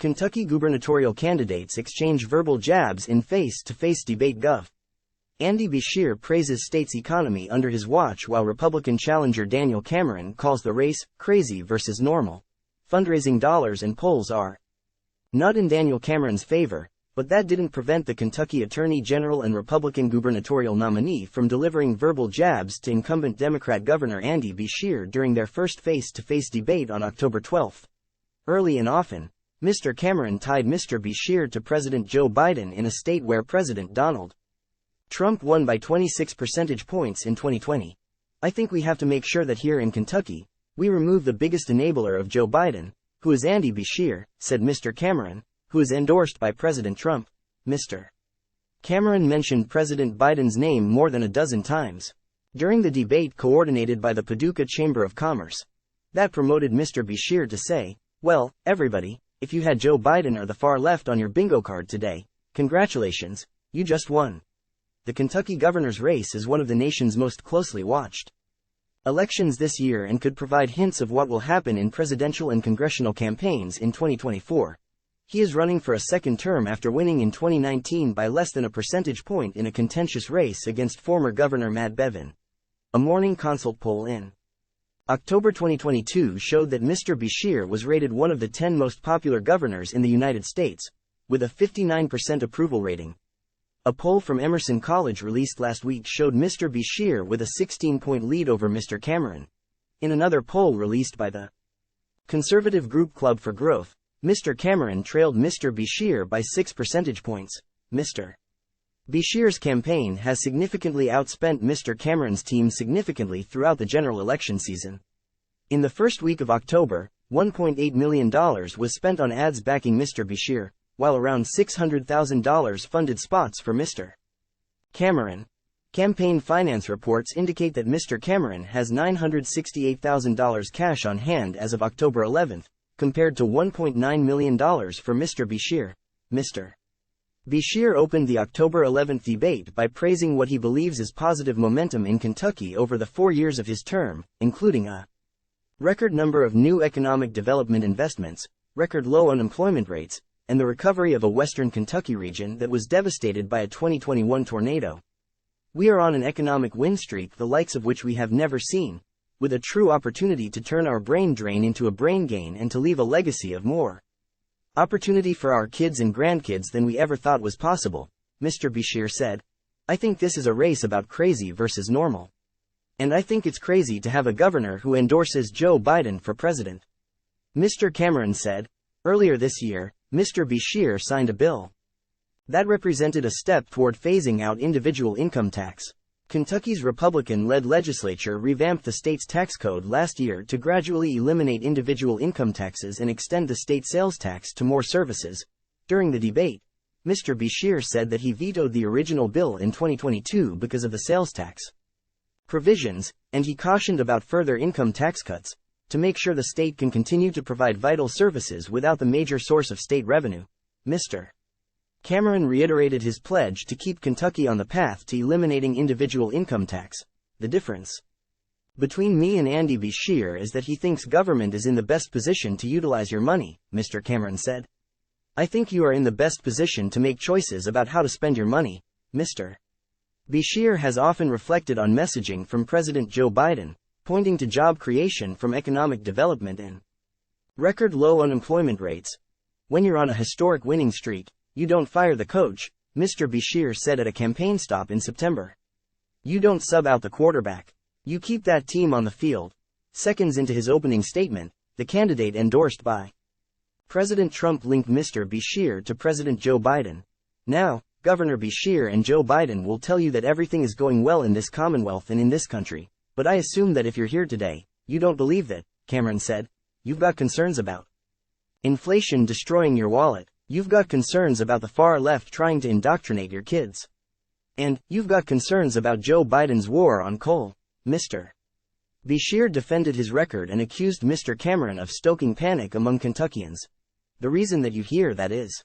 Kentucky gubernatorial candidates exchange verbal jabs in face-to-face debate. Gov. Andy Beshear praises state's economy under his watch, while Republican challenger Daniel Cameron calls the race crazy versus normal. Fundraising dollars and polls are not in Daniel Cameron's favor, but that didn't prevent the Kentucky Attorney General and Republican gubernatorial nominee from delivering verbal jabs to incumbent Democrat Governor Andy Beshear during their first face-to-face debate on October 12. Early and often, Mr. Cameron tied Mr. Beshear to President Joe Biden in a state where President Donald Trump won by 26 percentage points in 2020. I think we have to make sure that here in Kentucky, we remove the biggest enabler of Joe Biden, who is Andy Beshear, said Mr. Cameron, who is endorsed by President Trump. Mr. Cameron mentioned President Biden's name more than a dozen times during the debate coordinated by the Paducah Chamber of Commerce. That promoted Mr. Beshear to say, "Well, everybody, if you had Joe Biden or the far left on your bingo card today, congratulations, you just won." The Kentucky governor's race is one of the nation's most closely watched elections this year and could provide hints of what will happen in presidential and congressional campaigns in 2024. He is running for a second term after winning in 2019 by less than a percentage point in a contentious race against former Governor Matt Bevin. A Morning Consult poll in October 2022 showed that Mr. Beshear was rated one of the 10 most popular governors in the United States, with a 59% approval rating. A poll from Emerson College released last week showed Mr. Beshear with a 16-point lead over Mr. Cameron. In another poll released by the conservative group Club for Growth, Mr. Cameron trailed Mr. Beshear by 6 percentage points. Mr. Beshear's campaign has significantly outspent Mr. Cameron's team significantly throughout the general election season. In the first week of October, $1.8 million was spent on ads backing Mr. Beshear, while around $600,000 funded spots for Mr. Cameron. Campaign finance reports indicate that Mr. Cameron has $968,000 cash on hand as of October 11, compared to $1.9 million for Mr. Beshear. Mr. Beshear opened the October 11 debate by praising what he believes is positive momentum in Kentucky over the 4 years of his term, including a record number of new economic development investments, record low unemployment rates, and the recovery of a western Kentucky region that was devastated by a 2021 tornado. "We are on an economic win streak the likes of which we have never seen, with a true opportunity to turn our brain drain into a brain gain and to leave a legacy of more opportunity for our kids and grandkids than we ever thought was possible," Mr. Beshear said. "I think this is a race about crazy versus normal. And I think it's crazy to have a governor who endorses Joe Biden for president," Mr. Cameron said. Earlier this year, Mr. Beshear signed a bill that represented a step toward phasing out individual income tax. Kentucky's Republican-led legislature revamped the state's tax code last year to gradually eliminate individual income taxes and extend the state sales tax to more services. During the debate, Mr. Beshear said that he vetoed the original bill in 2022 because of the sales tax provisions, and he cautioned about further income tax cuts to make sure the state can continue to provide vital services without the major source of state revenue. Mr. Cameron reiterated his pledge to keep Kentucky on the path to eliminating individual income tax. "The difference between me and Andy Beshear is that he thinks government is in the best position to utilize your money," Mr. Cameron said. "I think you are in the best position to make choices about how to spend your money." Mr. Beshear has often reflected on messaging from President Joe Biden, pointing to job creation from economic development and record low unemployment rates. "When you're on a historic winning streak, you don't fire the coach," Mr. Beshear said at a campaign stop in September. "You don't sub out the quarterback. You keep that team on the field." Seconds into his opening statement, the candidate endorsed by President Trump linked Mr. Beshear to President Joe Biden. "Now, Governor Beshear and Joe Biden will tell you that everything is going well in this Commonwealth and in this country, but I assume that if you're here today, you don't believe that," Cameron said. "You've got concerns about inflation destroying your wallet. You've got concerns about the far left trying to indoctrinate your kids. And, you've got concerns about Joe Biden's war on coal." Mr. Beshear defended his record and accused Mr. Cameron of stoking panic among Kentuckians. "The reason that you hear that is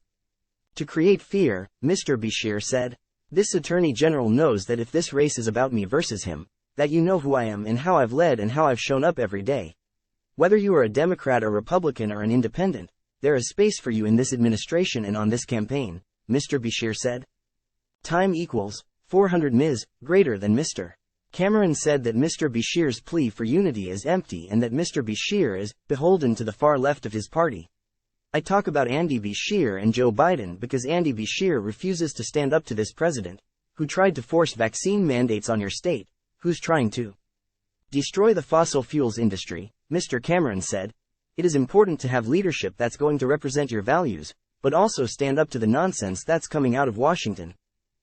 to create fear," Mr. Beshear said. "This Attorney General knows that if this race is about me versus him, that you know who I am and how I've led and how I've shown up every day. Whether you are a Democrat or Republican or an independent, There is space for you in this administration and on this campaign, Mr. Beshear said. Time equals 400 Ms. greater than Mr. Cameron said that Mr. Beshear's plea for unity is empty and that Mr. Beshear is beholden to the far left of his party. I talk about Andy Beshear and Joe Biden because Andy Beshear refuses to stand up to this president, who tried to force vaccine mandates on your state, who's trying to destroy the fossil fuels industry, Mr. Cameron said. It is important to have leadership that's going to represent your values, but also stand up to the nonsense that's coming out of Washington.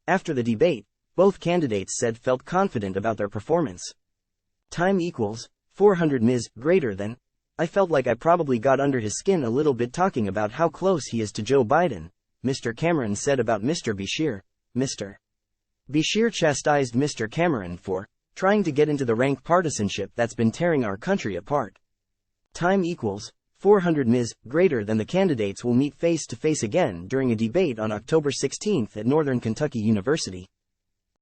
After the debate, both candidates said felt confident about their performance. Time equals 400 Ms. greater than. I felt like I probably got under his skin a little bit talking about how close he is to Joe Biden, Mr. Cameron said about Mr. Beshear. Mr. Beshear chastised Mr. Cameron for trying to get into the rank partisanship that's been tearing our country apart. Time equals 400 Ms. greater than. The candidates will meet face to face again during a debate on October 16 at Northern Kentucky University.